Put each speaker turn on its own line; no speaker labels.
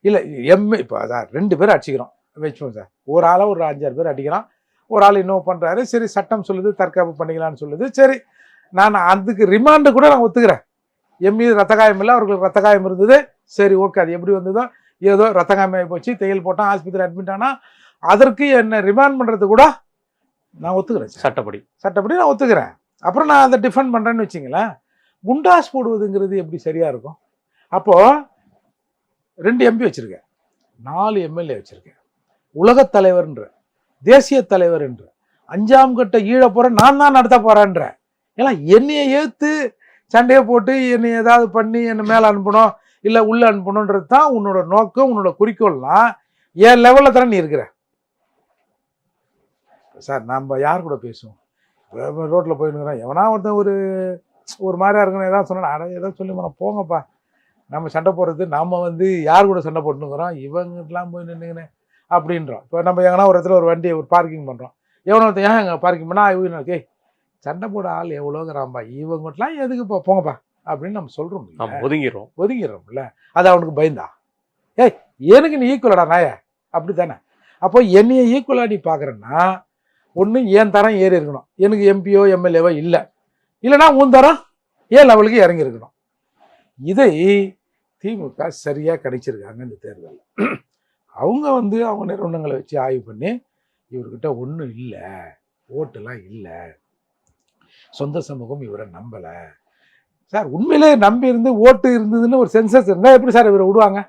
இல்லை இப்போ அதான் 2 பேர் அடிச்சுக்கிறோம் வச்சுப்போம் சார். ஒரு ஆளாக ஒரு 5-6 பேர் அடிக்கிறான், ஒரு ஆள் இன்னும் பண்ணுறாரு. சரி, சட்டம் சொல்லுது தற்காப்பு பண்ணிக்கலான்னு சொல்லுது. சரி, நான் அதுக்கு ரிமாண்டு கூட நான் ஒத்துக்கிறேன். என் மீது ரத்த காயம் இல்லை, அவர்களுக்கு ரத்த காயம் இருந்தது. சரி, ஓகே, அது எப்படி வந்ததோ ஏதோ ரத்த காயம் ஆகி போச்சு, தையல் போட்டான், ஆஸ்பத்திரி அட்மிட் ஆனால் அதற்கு என்னை ரிமாண்ட் பண்ணுறது கூட நான் ஒத்துக்கிறேன். சட்டப்படி நான் ஒத்துக்கிறேன். அப்புறம் நான் அதை டிஃபெண்ட் பண்ணுறேன்னு வச்சிங்களேன். குண்டாஸ் போடுவதுங்கிறது எப்படி சரியாக இருக்கும்? அப்போது 2 MP வச்சுருக்கேன், 4 MLA வச்சுருக்கேன், உலகத் தலைவர்ன்ற, தேசிய தலைவர் என்ற, 5ஆம் கட்ட ஈழப்போற நான் தான் நடத்த போகிறேன்ற. ஏன்னா என்னையை ஏற்று சண்டையை போட்டு என்னை ஏதாவது பண்ணி என்னை மேலே அனுப்பணும் இல்லை உள்ளே அனுப்பணுன்றது தான் உன்னோட நோக்கம், உன்னோட குறிக்கோள்லாம் என் லெவலில் தானே நீ இருக்கிற சார். நம்ம யார் கூட பேசுவோம்? ரோட்டில் போயின்னுக்கிறோம், எவனா ஒருத்தன் ஒரு மாதிரியா இருக்கணும், ஏதாவது சொன்னா ஏதோ சொல்லி போங்கப்பா, நம்ம சண்டை போடுறது, நாம் யார் கூட சண்டை போட்டுனுக்குறோம், இவங்கெல்லாம் போய் நின்றுங்கன்னு அப்படின்றோம். இப்போ நம்ம எங்கன்னா ஒரு இடத்துல ஒரு வண்டியை பார்க்கிங் பண்ணுறோம், எவனோ ஒருத்தன் ஏன் எங்கே பார்க்கிங் பண்ணால் இவங்க சண்டை போட ஆள் எவ்வளோங்கிறான்பா, இவங்கலாம் எதுக்குப்பா போங்கப்பா அப்படின்னு நம்ம சொல்கிறோம். ஒதுங்கிடுறோம்ல. அது அவனுக்கு பயந்தா? எனக்கு நீ ஈக்குவலடா நாய, அப்படி தானே? அப்போ என்னைய ஈக்குவலாக நீ பார்க்குறேன்னா ஒன்று என் தரம் ஏறி இருக்கணும், எனக்கு எம்பியோ எம்எல்ஏவோ இல்லைன்னா உன் தரம் ஏன் லெவலுக்கு இறங்கி இருக்கணும். இதை திமுக சரியாக கிடைச்சிருக்காங்க இந்த தேர்தலில். அவங்க அவங்க நிறுவனங்களை வச்சு ஆய்வு பண்ணி இவர்கிட்ட ஒன்றும் இல்லை, ஓட்டுலாம் இல்லை, சொந்த சமூகம் இவரை நம்பலை சார். உண்மையிலே நம்பி இருந்து ஓட்டு இருந்ததுன்னு ஒரு சென்சஸ் இருந்தால் எப்படி சார் இவரை விடுவாங்க?